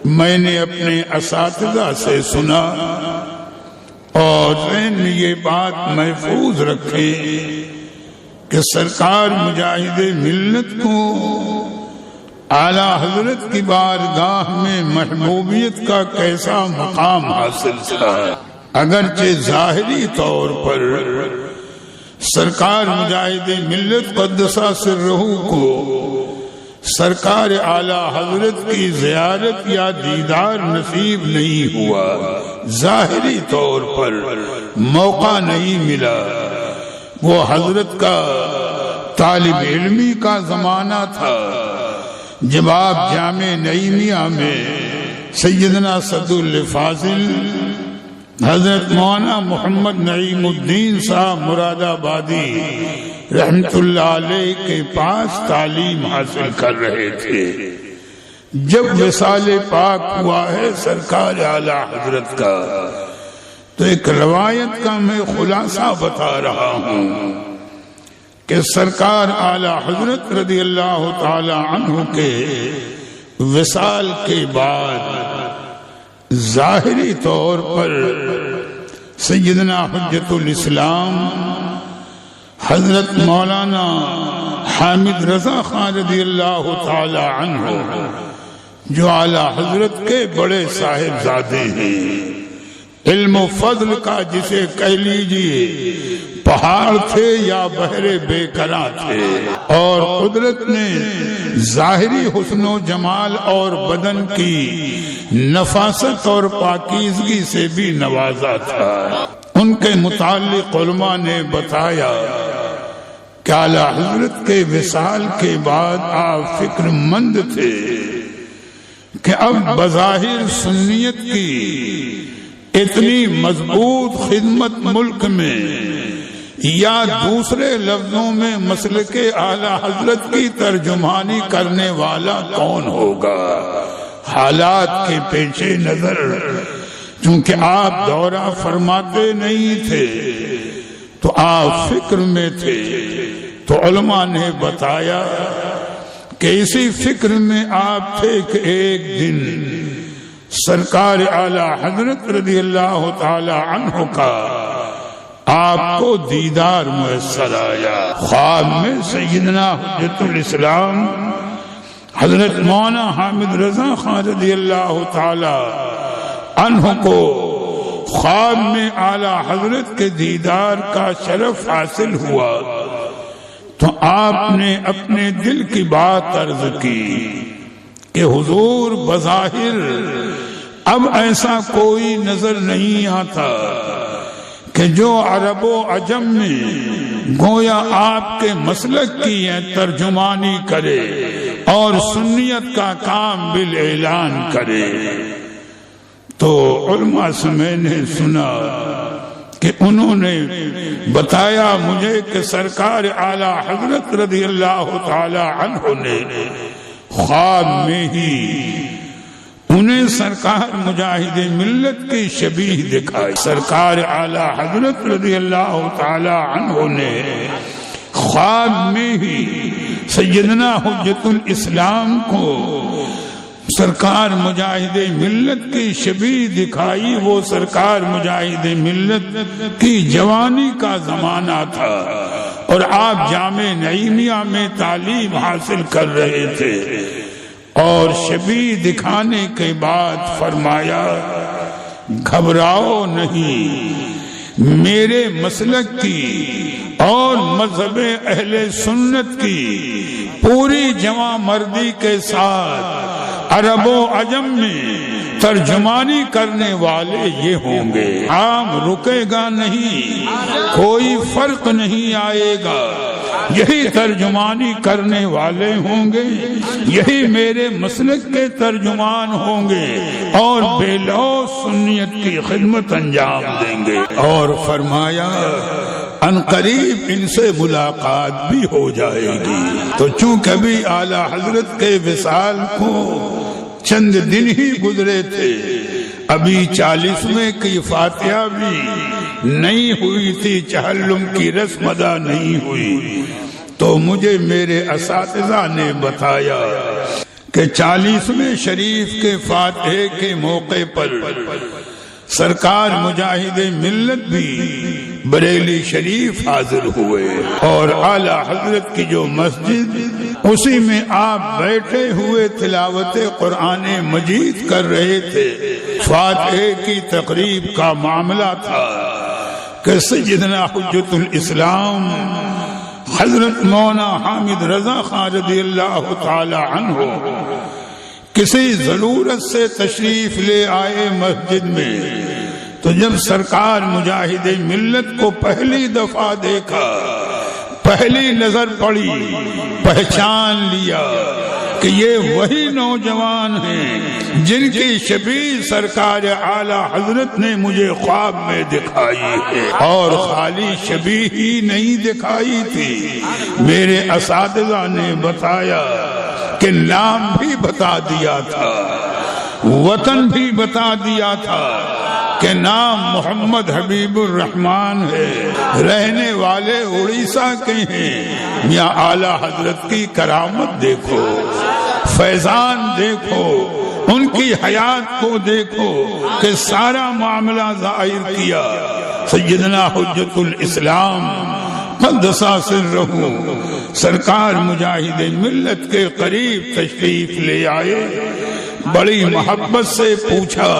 میں نے اپنے اساتذہ سے سنا اور ذہن میں یہ بات محفوظ رکھے کہ سرکار مجاہد ملت کو اعلیٰ حضرت کی بارگاہ میں محبوبیت کا کیسا مقام حاصل تھا۔ اگرچہ ظاہری طور پر سرکار مجاہد ملت قدسہ سرہ کو سرکار اعلیٰ حضرت کی زیارت یا دیدار نصیب نہیں ہوا، ظاہری طور پر موقع نہیں ملا۔ وہ حضرت کا طالب علمی کا زمانہ تھا جب آپ جامع نعیمیہ میں سیدنا صد الفاضل حضرت مولانا محمد نعیم الدین صاحب مراد آبادی رحمت اللہ علیہ کے پاس تعلیم حاصل کر رہے تھے۔ جب وصال پاک ہوا ہے سرکار اعلیٰ حضرت کا، تو ایک روایت کا میں خلاصہ بتا رہا ہوں کہ سرکار اعلیٰ حضرت رضی اللہ تعالی عنہ کے وصال کے بعد ظاہری طور پر سیدنا حجت الاسلام حضرت مولانا حامد رضا خان رضی اللہ تعالی عنہ جو اعلیٰ حضرت کے بڑے صاحبزادے ہیں، علم و فضل کا جسے کہہ لیجئے پہاڑ تھے یا بحر بے کراں تھے، اور قدرت نے ظاہری حسن و جمال اور بدن کی نفاست اور پاکیزگی سے بھی نوازا تھا۔ ان کے متعلق علماء نے بتایا کہ اعلیٰ حضرت کے وصال کے بعد آپ فکر مند تھے کہ اب بظاہر سنیت کی اتنی مضبوط خدمت ملک میں، یا دوسرے لفظوں میں مسلک اعلیٰ حضرت کی ترجمانی کرنے والا کون ہوگا۔ حالات کے پیش نظر چونکہ آپ دورہ فرماتے نہیں تھے تو آپ فکر میں تھے، تو علماء نے بتایا کہ اسی فکر میں آپ تھے کہ ایک دن سرکار اعلیٰ حضرت رضی اللہ تعالی عنہ کا آپ کو دیدار میسر آیا۔ خواب میں سیدنا حجت الاسلام حضرت مولانا حامد رضا خان رضی اللہ تعالی عنہ کو خواب میں اعلیٰ حضرت کے دیدار کا شرف حاصل ہوا، تو آپ نے اپنے دل کی بات عرض کی کہ حضور بظاہر اب ایسا کوئی نظر نہیں آتا کہ جو عرب و عجم میں گویا آپ کے مسلک کی ترجمانی کرے اور سنیت کا کام بالاعلان کرے۔ تو علماء سے میں نے سنا کہ انہوں نے بتایا مجھے کہ سرکار اعلیٰ حضرت رضی اللہ تعالی عنہ نے خواب میں ہی انہیں سرکار مجاہد ملت کی شبیہ دکھائی۔ سرکار اعلیٰ حضرت رضی اللہ تعالی عنہ نے خواب میں ہی سیدنا حجت الاسلام کو سرکار مجاہد ملت کی شبیہ دکھائی۔ وہ سرکار مجاہد ملت کی جوانی کا زمانہ تھا اور آپ جامع نعیمیہ میں تعلیم حاصل کر رہے تھے، اور شبیہ دکھانے کے بعد فرمایا گھبراؤ نہیں، میرے مسلک کی اور مذہب اہل سنت کی پوری جوان مردی کے ساتھ عرب و عجم میں ترجمانی کرنے والے یہ ہوں گے۔ عام رکے گا نہیں، کوئی فرق نہیں آئے گا، یہی ترجمانی کرنے والے ہوں گے، یہی میرے مسلک کے ترجمان ہوں گے اور بے لوث سنیت کی خدمت انجام دیں گے۔ اور فرمایا ان قریب ان سے ملاقات بھی ہو جائے گی۔ تو چونکہ ابھی اعلیٰ حضرت کے وصال کو چند دن ہی گزرے تھے، ابھی 40ویں کی فاتحہ بھی نہیں ہوئی تھی، چہلم کی رسم ادا نہیں ہوئی، تو مجھے میرے اساتذہ نے بتایا کہ 40ویں شریف کے فاتحے کے موقع پر سرکار مجاہد ملت بھی بریلی شریف حاضر ہوئے، اور اعلی حضرت کی جو مسجد اسی میں آپ بیٹھے ہوئے تلاوت قرآن مجید کر رہے تھے۔ فاتحے کی تقریب کا معاملہ تھا کہ سیدنا حجت الاسلام حضرت مولانا حامد رضا خان رضی اللہ تعالی عنہ کسی ضرورت سے تشریف لے آئے مسجد میں، تو جب سرکار مجاہد ملت کو پہلی دفعہ دیکھا، پہلی نظر پڑی، پہچان لیا کہ یہ وہی نوجوان ہیں جن کی شبیہ سرکار اعلی حضرت نے مجھے خواب میں دکھائی ہے، اور خالی شبیہ ہی نہیں دکھائی تھی، میرے اساتذہ نے بتایا کہ نام بھی بتا دیا تھا، وطن بھی بتا دیا تھا کہ نام محمد حبیب الرحمان ہے، رہنے والے اڑیسہ کے ہیں۔ میاں اعلی حضرت کی کرامت دیکھو، فیضان دیکھو، ان کی حیات کو دیکھو کہ سارا معاملہ ظاہر کیا۔ سیدنا حجت الاسلام قدس سرہ سرکار مجاہد ملت کے قریب تشریف لے آئے، بڑی محبت سے پوچھا،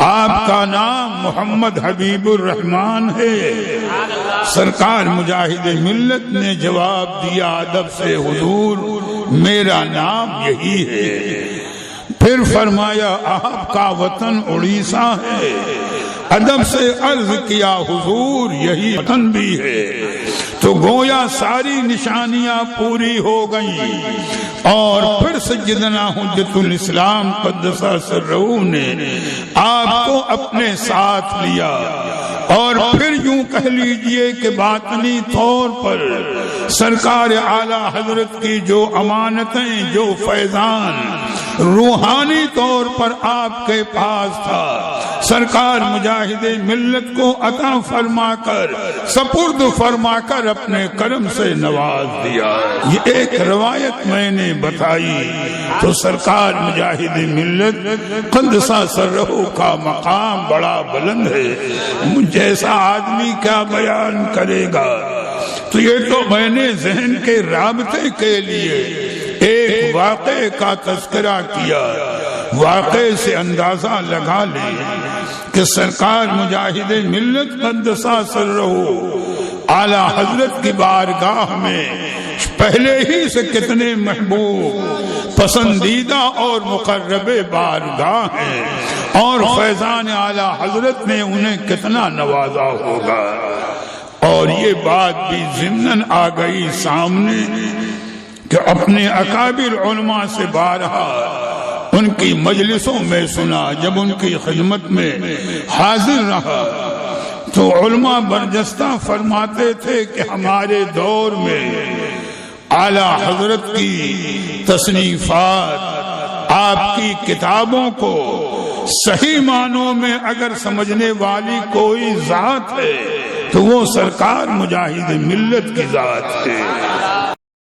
آپ کا نام محمد حبیب الرحمان ہے؟ سرکار مجاہد ملت نے جواب دیا ادب سے، حضور میرا نام یہی ہے۔ پھر فرمایا آپ کا وطن اڑیسہ ہے؟ ادب سے عرض کیا، حضور یہی وطن بھی ہے۔ تو گویا ساری نشانیاں پوری ہو گئیں، اور پھر سیدنا حجت الاسلام قدس سرہ نے آپ کو اپنے ساتھ لیا، اور پھر یوں کہہ لیجئے کہ باطنی طور پر سرکار اعلی حضرت کی جو امانتیں، جو فیضان روحانی طور پر آپ کے پاس تھا، سرکار مجاہد ملت کو عطا فرما کر، سپرد فرما کر اپنے کرم سے نواز دیا۔ یہ ایک روایت میں نے بتائی، تو سرکار مجاہد ملت قدس سرہ کا مقام بڑا بلند ہے، جیسا آدمی کیا بیان کرے گا۔ تو یہ تو میں نے ذہن کے رابطے کے لیے ایک واقعے کا تذکرہ کیا، واقعے سے اندازہ لگا لے کہ سرکار مجاہد ملت قدس سرہ اعلی حضرت کی بارگاہ میں پہلے ہی سے کتنے محبوب، پسندیدہ اور مقرب بارگاہ ہیں، اور فیضان اعلی حضرت نے انہیں کتنا نوازا ہوگا۔ اور یہ بات بھی ضمناً آ گئی سامنے کہ اپنے اکابر علماء سے بارہا ان کی مجلسوں میں سنا، جب ان کی خدمت میں حاضر رہا تو علماء برجستہ فرماتے تھے کہ ہمارے دور میں اعلی حضرت کی تصنیفات، آپ کی کتابوں کو صحیح معنوں میں اگر سمجھنے والی کوئی ذات ہے تو وہ سرکار مجاہد ملت کی ذات ہے۔